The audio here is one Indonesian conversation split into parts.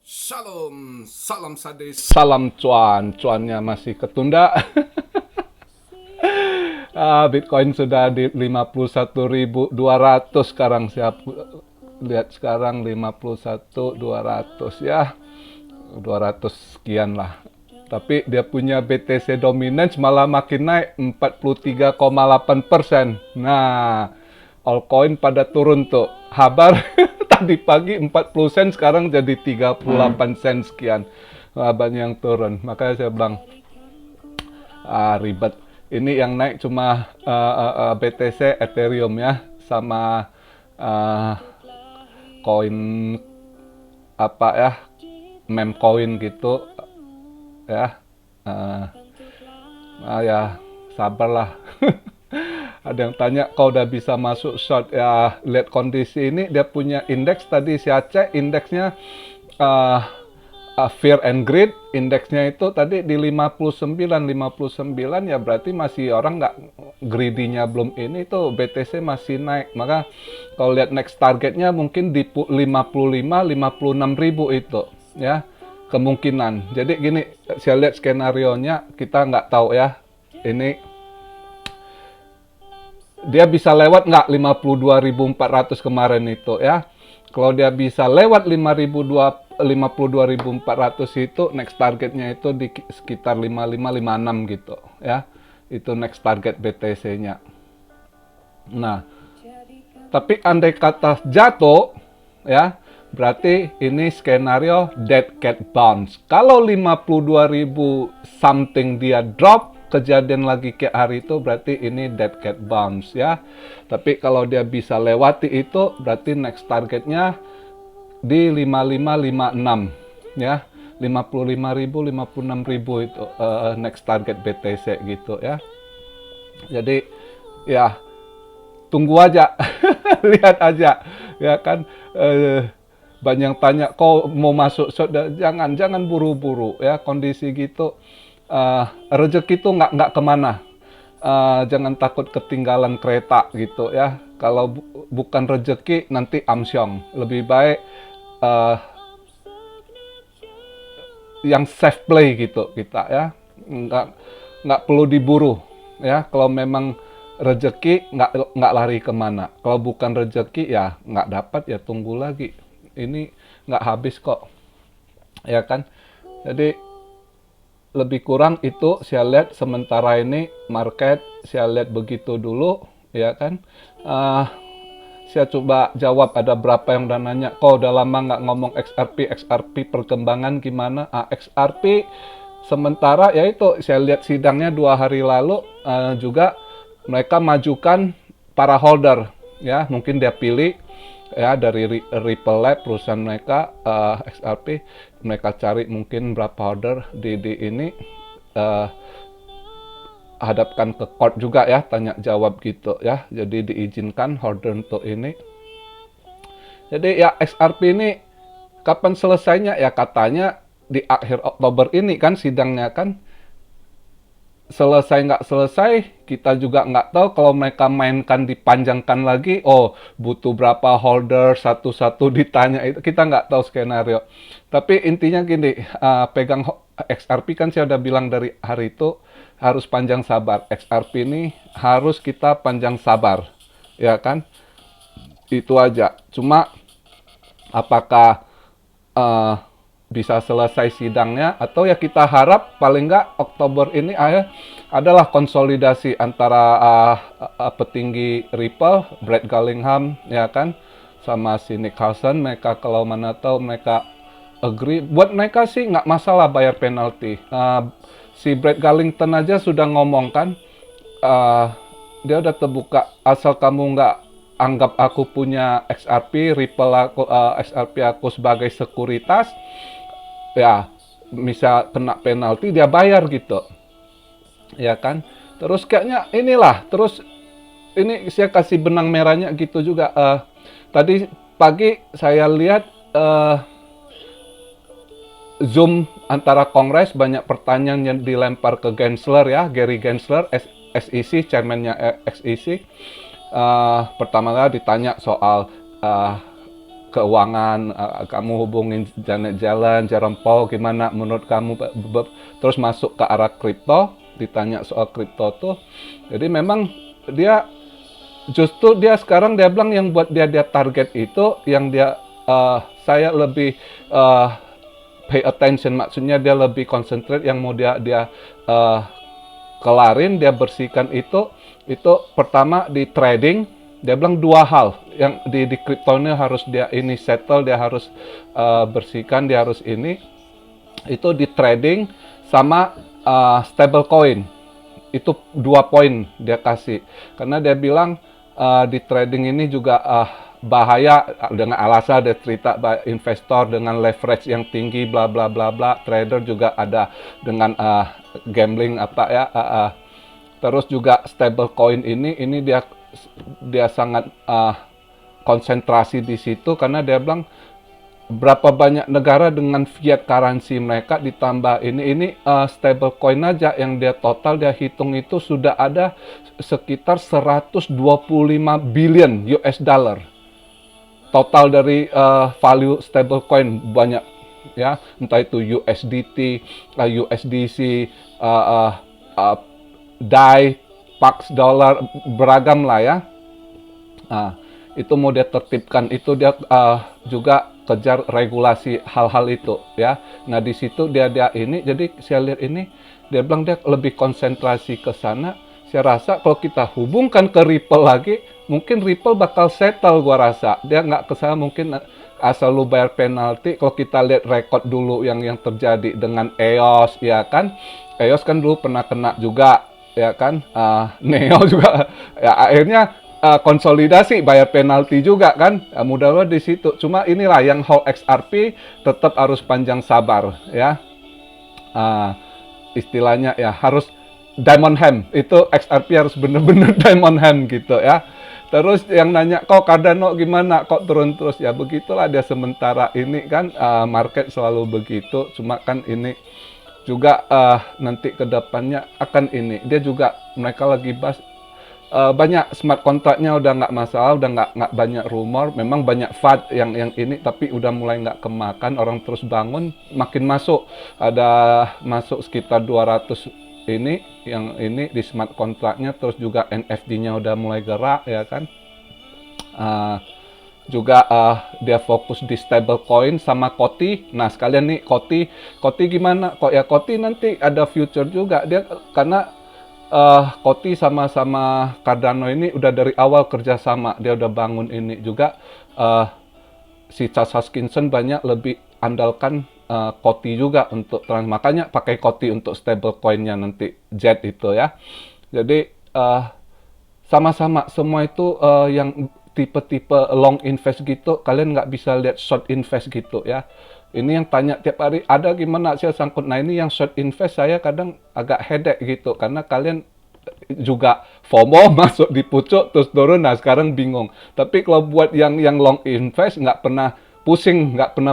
Shalom, salam sadis, salam cuan. Cuannya masih ketunda. Bitcoin sudah di 51.200 sekarang. Siap lihat sekarang 51.200 ya. 200 sekian lah. Tapi dia punya BTC dominance malah makin naik 43,8%. Nah, altcoin pada turun tuh. Habar tadi pagi 40 sen sekarang jadi 38 sen sekian. Banyak yang turun. Makanya saya bilang ribet. Ini yang naik cuma BTC, Ethereum ya, sama koin apa ya, meme coin gitu ya. Ya sabarlah. Ada yang tanya, kau udah bisa masuk short ya? Lihat kondisi ini, dia punya indeks tadi saya cek, indeksnya Fear and Greed, indeksnya itu tadi di 59 ya, berarti masih orang nggak greedy-nya belum ini tuh, BTC masih naik. Maka kalau lihat next targetnya mungkin di 56 ribu itu ya, kemungkinan. Jadi gini, saya lihat skenario-nya, kita nggak tahu ya, ini dia bisa lewat nggak 52.400 kemarin itu ya. Kalau dia bisa lewat 52.400 itu, next targetnya itu di sekitar 5556 gitu ya. Itu next target BTC-nya. Nah, tapi andai kata jatuh ya, berarti ini skenario dead cat bounce. Kalau 52.000 something dia drop, kejadian lagi kayak hari itu, berarti ini dead cat bounce ya. Tapi kalau dia bisa lewati itu, berarti next targetnya di 5556 ya. 55.000, 56.000 itu next target BTC gitu ya. Jadi ya tunggu aja, lihat aja ya kan. Banyak tanya, kau mau masuk short? Jangan buru-buru ya, kondisi gitu. Rezeki itu nggak kemana. Jangan takut ketinggalan kereta gitu ya. Kalau bukan rezeki nanti amsyong. Lebih baik yang safe play gitu kita ya. Nggak perlu diburu ya. Kalau memang rezeki nggak lari kemana. Kalau bukan rezeki ya nggak dapat, ya tunggu lagi. Ini nggak habis kok ya kan. Jadi lebih kurang itu saya lihat sementara ini market, saya lihat begitu dulu ya kan. Saya coba jawab, ada berapa yang udah nanya, kok udah lama nggak ngomong XRP perkembangan gimana. XRP sementara ya itu saya lihat sidangnya 2 hari lalu, juga mereka majukan para holder ya, mungkin dia pilih ya dari Ripple Lab, perusahaan mereka, XRP, mereka cari mungkin berapa order di ini, hadapkan ke court juga ya, tanya jawab gitu ya. Jadi diizinkan order untuk ini. Jadi ya XRP ini kapan selesainya ya, katanya di akhir Oktober ini kan sidangnya kan. Selesai nggak selesai, kita juga nggak tahu. Kalau mereka mainkan dipanjangkan lagi, oh butuh berapa holder, satu-satu ditanya, itu kita nggak tahu skenario. Tapi intinya gini, pegang XRP kan saya udah bilang dari hari itu, harus panjang sabar. XRP ini harus kita panjang sabar, ya kan? Itu aja. Cuma apakah bisa selesai sidangnya, atau ya kita harap paling nggak Oktober ini adalah konsolidasi antara petinggi Ripple, Brett Garlinghouse ya kan, sama si Nick Carlson. Mereka kalau mana tahu mereka agree, buat mereka sih nggak masalah bayar penalti. Si Brett Garlington aja sudah ngomong kan, dia udah terbuka, asal kamu nggak anggap aku punya XRP, Ripple aku, XRP aku sebagai sekuritas, ya bisa kena penalti, dia bayar gitu ya kan. Terus kayaknya inilah, terus ini saya kasih benang merahnya gitu juga. Tadi pagi saya lihat Zoom antara Kongres, banyak pertanyaan yang dilempar ke Gensler ya, Gary Gensler, SEC, chairman-nya SEC. Pertama ditanya soal keuangan, kamu hubungin Janet Yellen, Jerome Powell, gimana menurut kamu, terus masuk ke arah kripto, ditanya soal kripto tuh. Jadi memang dia justru dia sekarang dia bilang yang buat dia target itu yang dia saya lebih pay attention, maksudnya dia lebih concentrate yang mau dia uh, kelarin, dia bersihkan itu pertama di trading. Dia bilang dua hal yang di kriptonya harus dia ini settle, dia harus bersihkan, dia harus ini itu di trading sama stable coin. Itu 2 poin dia kasih, karena dia bilang di trading ini juga bahaya dengan alasan ada cerita investor dengan leverage yang tinggi, bla bla bla bla. Trader juga ada dengan gambling apa ya. Terus juga stable coin ini dia sangat konsentrasi di situ, karena dia bilang berapa banyak negara dengan fiat currency mereka ditambah ini stable coin aja yang dia total dia hitung itu sudah ada sekitar 125 billion US dollar total dari value stable coin, banyak ya, entah itu USDT, USDC, DAI, Pax dollar, beragam lah ya. Itu mau dia tertibkan, itu dia juga kejar regulasi hal-hal itu ya. Nah di situ dia ini, jadi saya lihat ini dia bilang dia lebih konsentrasi ke sana. Saya rasa kalau kita hubungkan ke Ripple lagi, mungkin Ripple bakal settle, gua rasa dia nggak ke sana, mungkin asal lu bayar penalti. Kalau kita lihat rekod dulu yang terjadi dengan EOS ya kan, EOS kan dulu pernah kena juga ya kan, Neo juga ya, akhirnya konsolidasi bayar penalti juga kan, mudah-mudahan di situ. Cuma inilah yang hold XRP tetap harus panjang sabar ya, istilahnya ya harus diamond hand, itu XRP harus bener-bener diamond hand gitu ya. Terus yang nanya kok Cardano gimana kok turun terus, ya begitulah dia sementara ini kan, market selalu begitu. Cuma kan ini juga nanti kedepannya akan ini, dia juga mereka lagi bahas banyak smart kontraknya udah nggak masalah, udah nggak banyak rumor. Memang banyak FUD yang ini, tapi udah mulai nggak kemakan, orang terus bangun, makin masuk, ada masuk sekitar 200 ini yang ini di smart kontraknya. Terus juga NFT-nya udah mulai gerak ya kan. Juga dia fokus di stable coin sama Koti. Nah sekalian nih Koti gimana kok ya, Koti nanti ada future juga dia, karena Koti sama Cardano ini udah dari awal kerjasama, dia udah bangun ini juga. Si Charles Hoskinson banyak lebih andalkan Koti juga untuk makanya pakai Koti untuk stable coinnya nanti Jet itu ya. Jadi sama-sama semua itu yang tipe-tipe long invest gitu, kalian nggak bisa lihat short invest gitu ya. Ini yang tanya tiap hari, ada gimana saya sangkut. Nah ini yang short invest saya kadang agak headache gitu, karena kalian juga FOMO masuk di pucuk terus turun, nah sekarang bingung. Tapi kalau buat yang long invest nggak pernah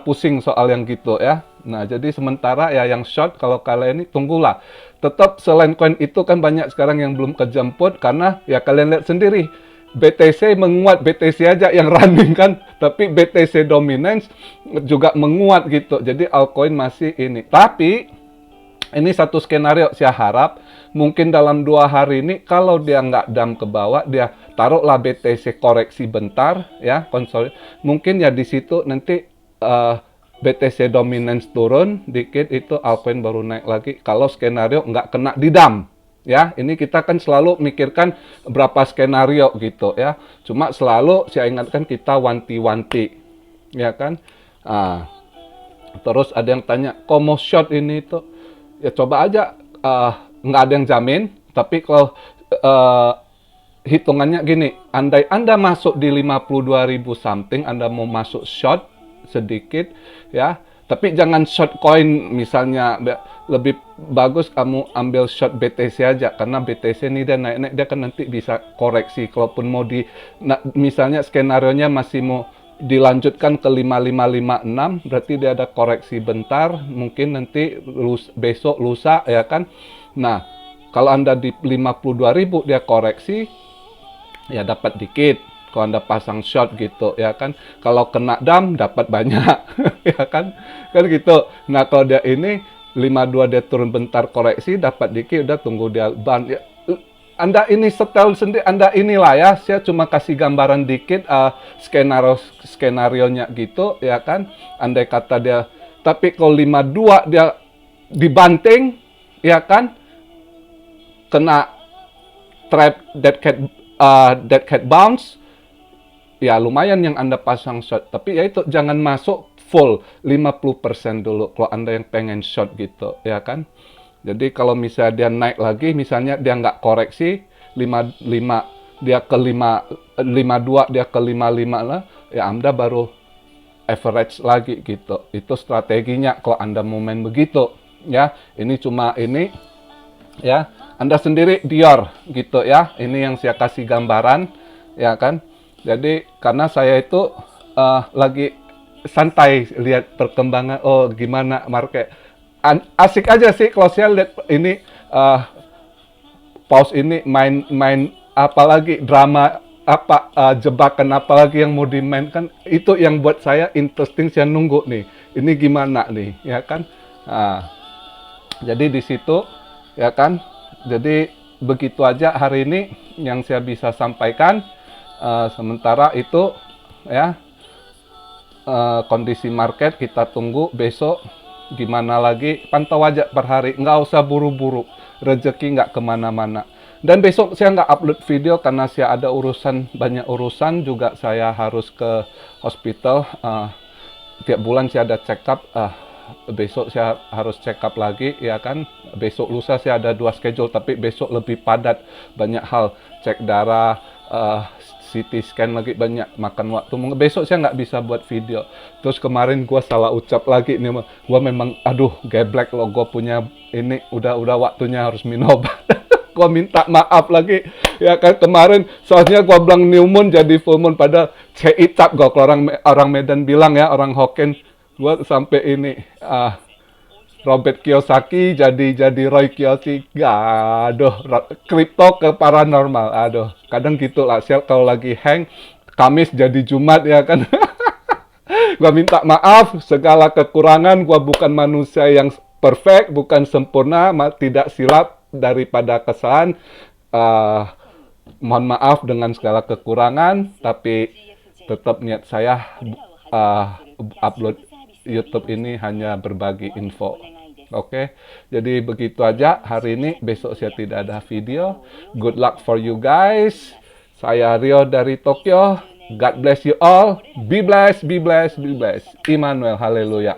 pusing soal yang gitu ya. Nah jadi sementara ya yang short, kalau kalian ini tunggulah. Tetap selain coin itu kan banyak sekarang yang belum kejemput, karena ya kalian lihat sendiri BTC menguat, BTC aja yang running kan, tapi BTC dominance juga menguat gitu. Jadi altcoin masih ini. Tapi ini satu skenario, saya harap mungkin dalam 2 hari ini kalau dia nggak dump ke bawah, dia taruhlah BTC koreksi bentar ya, mungkin ya di situ nanti BTC dominance turun dikit, itu altcoin baru naik lagi kalau skenario nggak kena di dump. Ya, ini kita kan selalu mikirkan berapa skenario gitu ya. Cuma selalu saya ingatkan kita wanti-wanti, ya kan. Terus ada yang tanya, kok mau short ini itu? Ya coba aja, nggak ada yang jamin. Tapi kalau hitungannya gini, andai Anda masuk di 52.000 something, Anda mau masuk short sedikit, ya. Tapi jangan short coin misalnya, lebih bagus kamu ambil short BTC aja, karena BTC ini dia naik-naik, dia kan nanti bisa koreksi. Kalaupun mau misalnya skenarionya masih mau dilanjutkan ke 5556, berarti dia ada koreksi bentar, mungkin nanti besok lusa ya kan. Nah, kalau Anda di 52.000 dia koreksi, ya dapat dikit. Kalau Anda pasang short gitu ya kan, kalau kena dam dapat banyak ya kan, kan gitu. Nah kalau dia ini 52 dia turun bentar koreksi dapat dikit udah tunggu dia ban ya. Anda ini setel sendiri, Anda inilah ya, saya cuma kasih gambaran dikit skenarionya gitu ya kan. Andai kata dia, tapi kalau 52 dia dibanting ya kan, kena trap dead cat bounce, ya lumayan yang Anda pasang short. Tapi ya itu jangan masuk full 50% dulu kalau Anda yang pengen short gitu ya kan. Jadi kalau misalnya dia naik lagi, misalnya dia nggak koreksi 55, dia ke 52, dia ke 55 lah, ya Anda baru average lagi gitu. Itu strateginya kalau Anda mau main begitu ya. Ini cuma ini ya, Anda sendiri Dior gitu ya. Ini yang saya kasih gambaran ya kan. Jadi karena saya itu lagi santai lihat perkembangan, oh gimana market. Asik aja sih kalau saya lihat ini pause ini main apalagi drama apa jebakan apalagi yang mau dimainkan, itu yang buat saya interesting, saya nunggu nih ini gimana nih ya kan. Jadi di situ ya kan, jadi begitu aja hari ini yang saya bisa sampaikan. Sementara itu ya, kondisi market kita tunggu besok gimana lagi, pantau aja per hari, nggak usah buru-buru, rezeki nggak kemana-mana. Dan besok saya nggak upload video karena saya ada urusan, banyak urusan juga, saya harus ke hospital. Tiap bulan saya ada check up, besok saya harus check up lagi ya kan. Besok lusa saya ada 2 schedule, tapi besok lebih padat, banyak hal, cek darah, CT scan lagi, banyak makan waktu. Besok saya nggak bisa buat video. Terus kemarin gue salah ucap lagi nih, gue memang aduh geblek loh, gue punya ini udah waktunya harus minum obat. Gue minta maaf lagi ya kan kemarin, soalnya gue bilang new moon jadi full moon, padahal saya icap gue, kalau orang Medan bilang ya, orang Hokkien, gue sampai ini Robert Kiyosaki jadi Roy Kiyosaki. Aduh, kripto ke paranormal. Aduh, kadang gitu lah. Saya kalau lagi hang, Kamis jadi Jumat ya kan. Gua minta maaf segala kekurangan. Gua bukan manusia yang perfect, bukan sempurna, tidak silap daripada kesalahan. Mohon maaf dengan segala kekurangan, tapi tetap niat saya upload YouTube ini hanya berbagi info. Oke, jadi begitu aja hari ini. Besok saya tidak ada video. Good luck for you guys. Saya Rio dari Tokyo. God bless you all. Be blessed, be blessed, be blessed. Immanuel, haleluya.